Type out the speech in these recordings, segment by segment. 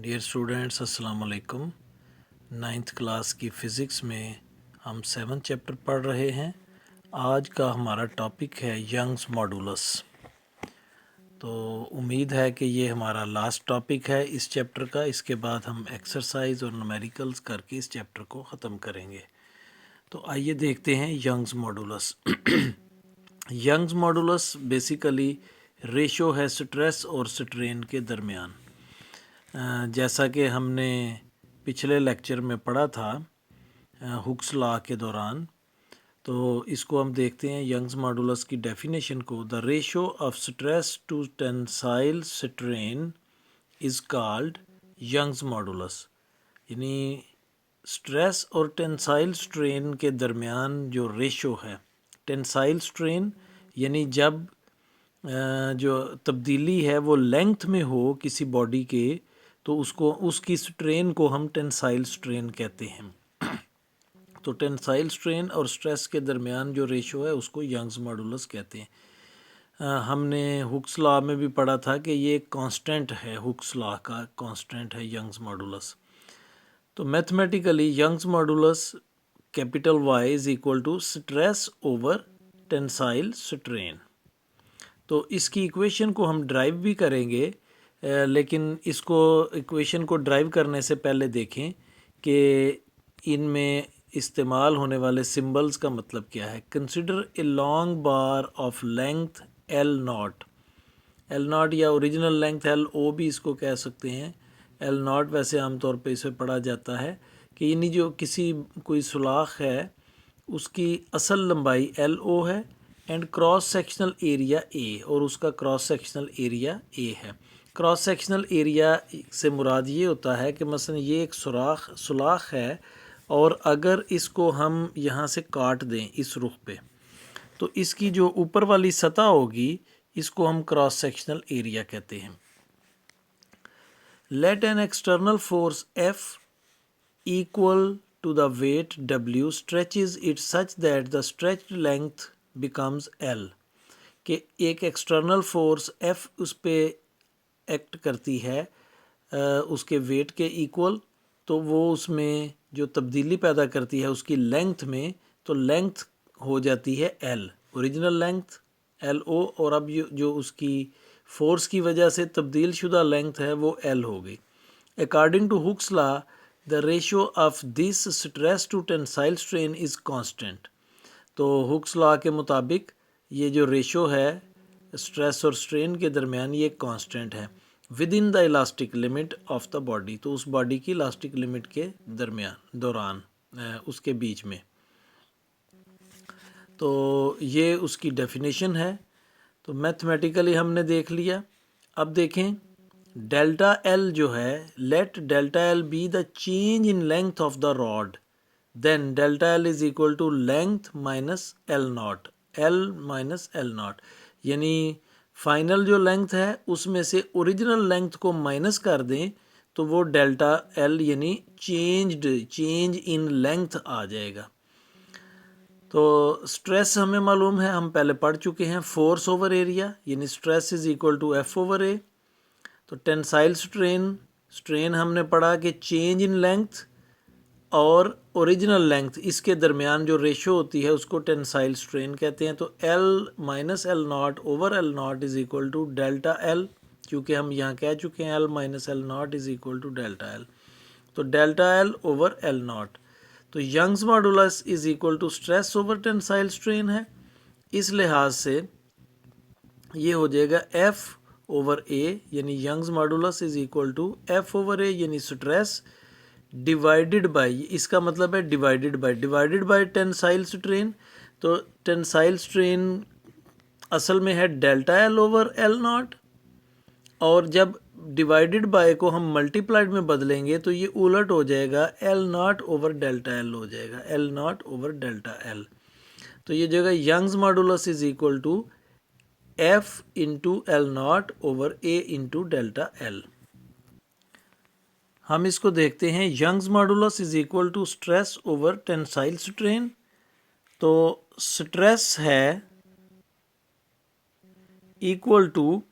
Dear students, अस्सलाम वालेकुम। Ninth class की फ़िज़िक्स में हम 7th चैप्टर पढ़ रहे हैं। आज का हमारा टॉपिक है यंग्स मॉडुलस। तो उम्मीद है कि ये हमारा लास्ट टॉपिक है इस चैप्टर का। इसके बाद हम एक्सरसाइज और न्यूमेरिकल्स करके इस चैप्टर को ख़त्म करेंगे। तो आइए देखते हैं Young's modulus. Young's modulus basically ratio है स्ट्रेस और स्ट्रेन के दरमियान। जैसा कि हमने पिछले लेक्चर में पढ़ा था हुक्स लॉ के दौरान, तो इसको हम देखते हैं यंग्स मॉडुलस की डेफिनेशन को। The ratio of stress to tensile strain is called Young's modulus. यानी स्ट्रेस और टेंसाइल स्ट्रेन के दरमियान जो रेशो है, टेंसाइल स्ट्रेन यानी जब जो तब्दीली है वो लेंथ में हो किसी बॉडी के, तो उसको उसकी स्ट्रेन को हम टेंसाइल स्ट्रेन कहते हैं। तो टेंसाइल स्ट्रेन और स्ट्रेस के दरमियान जो रेशो है उसको यंग्स मॉडुलस कहते हैं। हमने हुक्स लॉ में भी पढ़ा था कि ये कांस्टेंट है, हुक्स लॉ का कांस्टेंट है यंग्स मॉडुलस। तो mathematically Young's modulus capital Y is equal to stress over tensile strain. तो इसकी इक्वेशन को हम ड्राइव भी करेंगे, लेकिन इसको इक्वेशन को ड्राइव करने से पहले देखें कि इनमें इस्तेमाल होने वाले सिंबल्स का मतलब क्या है। Consider a long bar of length L naught. L not या ओरिजिनल लेंथ एल ओ भी इसको कह सकते हैं। एल नॉट वैसे आमतौर पे इसे पढ़ा जाता है कि यानी जो किसी कोई सुलाख है उसकी असल लंबाई एल ओ है and cross sectional area A, और उसका क्रॉस सेक्शनल एरिया ए है। क्रॉस सेक्शनल एरिया से मुराद ये होता है कि मसलन ये एक सुलाख है और अगर इसको हम यहाँ से काट दें इस रुख पे, तो इसकी जो ऊपर वाली सतह होगी इसको हम क्रॉस सेक्शनल एरिया कहते हैं। Let an external force F equal to the weight W stretches it such that the stretched length becomes L। कि एक एक्सटर्नल फोर्स F उस पर एक्ट करती है उसके वेट के इक्वल, तो वो उसमें जो तब्दीली पैदा करती है उसकी लेंथ में, तो लेंथ हो जाती है L, ओरिजिनल लेंथ LO, और अब जो उसकी फोर्स की वजह से तब्दील शुदा लेंथ है वो L हो गई। According to Hooke's law the ratio of this stress to tensile strain is constant. तो हुक्स लॉ के मुताबिक ये जो रेशो है स्ट्रेस और स्ट्रेन के दरमियान ये कांस्टेंट है with in the elastic limit of the body. तो उस बॉडी की इलास्टिक लिमिट के दौरान उसके बीच में। तो ये उसकी डेफिनेशन है। तो मैथमेटिकली हमने देख लिया। अब देखें डेल्टा एल जो है, let delta L be the change in length of the rod, then delta L is equal to length minus L naught, L minus L naught. यानी फाइनल जो लेंथ है उसमें से ओरिजिनल लेंथ को minus कर दें तो वो डेल्टा एल यानी चेंज इन लेंथ आ जाएगा। तो स्ट्रेस हमें मालूम है, हम पहले पढ़ चुके हैं, फोर्स ओवर एरिया यानी stress is equal to F over A. तो टेंसाइल स्ट्रेन हमने पढ़ा कि चेंज इन लेंथ और ओरिजिनल लेंथ इसके दरमियान जो रेशो होती है उसको टेंसाइल स्ट्रेन कहते हैं। तो L minus L not over L nought is equal to delta L, क्योंकि हम यहाँ कह चुके हैं L minus L nought is equal to delta L. तो delta L over L nought. तो Young's modulus is equal to stress over tensile strain है। इस लिहाज से ये हो जाएगा एफ ओवर ए, यानी Young's modulus is equal to F over A यानी स्ट्रेस डिवाइडेड बाय, इसका मतलब है डिवाइडेड बाय टेंसाइल स्ट्रेन। तो टेंसाइल स्ट्रेन असल में है delta L over L nought, और जब डिवाइडेड बाय को हम मल्टीप्लाइड में बदलेंगे तो ये उलट हो जाएगा, L not over delta L हो जाएगा, L not over delta L. तो ये जगह Young's modulus is equal to F into L not over A into delta L. हम इसको देखते हैं, Young's modulus is equal to stress over tensile strain. तो स्ट्रेस है equal to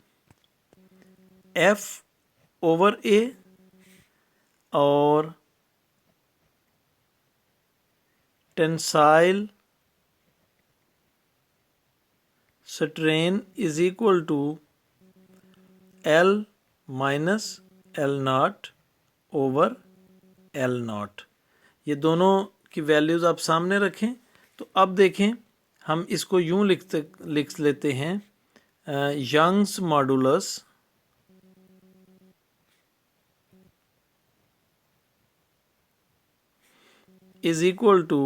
F over A और tensile strain is equal to L minus L not over L naught. ये दोनों की वैल्यूज़ आप सामने रखें। तो अब देखें, हम इसको यूं लिख लेते हैं, Young's modulus is equal to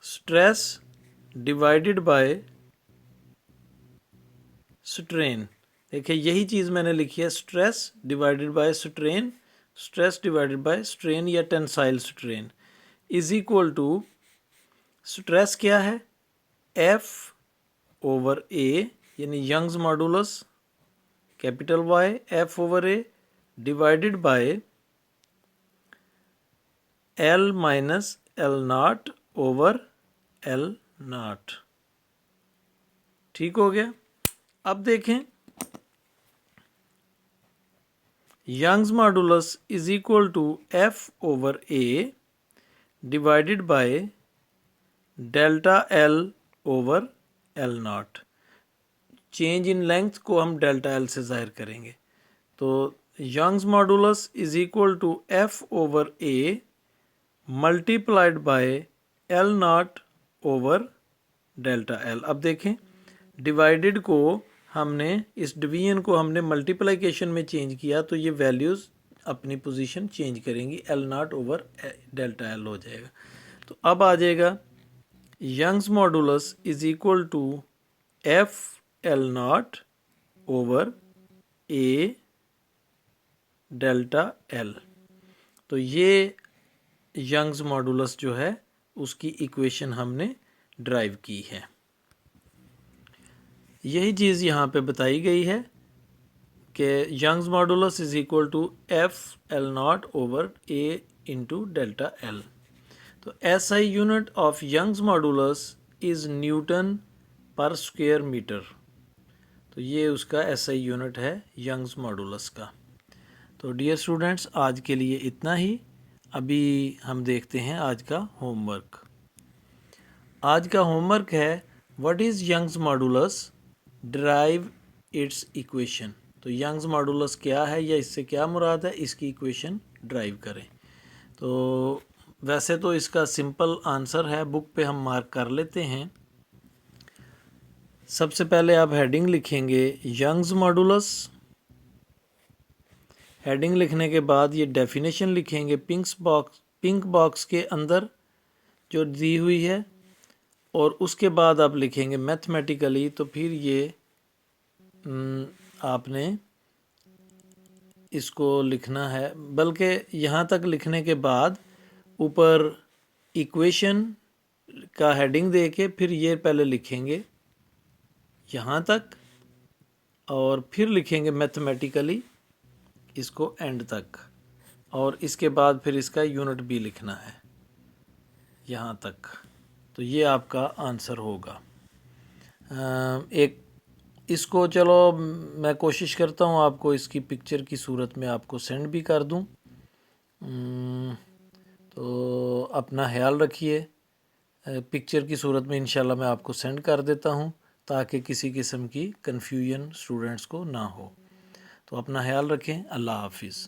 stress divided by strain. देखिए यही चीज़ मैंने लिखी है, stress divided by strain, stress divided by strain या tensile strain is equal to, stress क्या है, F ओवर A यानी Young's modulus capital Y F over A divided by L minus L not over L nought. ठीक हो गया। अब देखें, Young's modulus is equal to F over A divided bye delta L over L nought. Change in length को हम delta L से जाहिर करेंगे। तो Young's modulus is equal to F over A multiplied by L not over delta L। अब देखें, divided को हमने, इस डिवीजन को हमने मल्टीप्लिकेशन में चेंज किया तो ये वैल्यूज़ अपनी पोजीशन चेंज करेंगी, L not over delta L हो जाएगा। तो अब आ जाएगा Young's modulus is equal to F L not over A delta L। तो ये यंग्स मॉडुलस जो है उसकी इक्वेशन हमने ड्राइव की है। यही चीज़ यहाँ पे बताई गई है कि Young's modulus is equal to F L not over A into delta L। तो SI unit of Young's modulus is newton per square metre. तो ये उसका SI यूनिट है यंग्स मॉडुलस का। तो डियर स्टूडेंट्स, आज के लिए इतना ही। अभी हम देखते हैं आज का होमवर्क। आज का होमवर्क है, what is Young's modulus, derive its equation. तो यंग्स मॉडुलस क्या है या इससे क्या मुराद है, इसकी इक्वेशन ड्राइव करें। तो वैसे तो इसका सिंपल आंसर है, बुक पे हम मार्क कर लेते हैं। सबसे पहले आप हेडिंग लिखेंगे यंग्स मॉडुलस। हेडिंग लिखने के बाद ये डेफिनेशन लिखेंगे पिंक बॉक्स के अंदर जो दी हुई है, और उसके बाद आप लिखेंगे मैथमेटिकली। तो फिर ये आपने इसको लिखना है, बल्कि यहाँ तक लिखने के बाद ऊपर इक्वेशन का हेडिंग दे के फिर ये पहले लिखेंगे यहाँ तक, और फिर लिखेंगे मैथमेटिकली इसको एंड तक, और इसके बाद फिर इसका यूनिट भी लिखना है यहाँ तक। तो ये आपका आंसर होगा। एक इसको चलो मैं कोशिश करता हूँ आपको इसकी पिक्चर की सूरत में आपको सेंड भी कर दूँ। तो अपना ख्याल रखिए, पिक्चर की सूरत में इंशाल्लाह मैं आपको सेंड कर देता हूँ ताकि किसी किस्म की कन्फ्यूजन स्टूडेंट्स को ना हो। तो अपना ख्याल रखें। अल्लाह हाफिज़।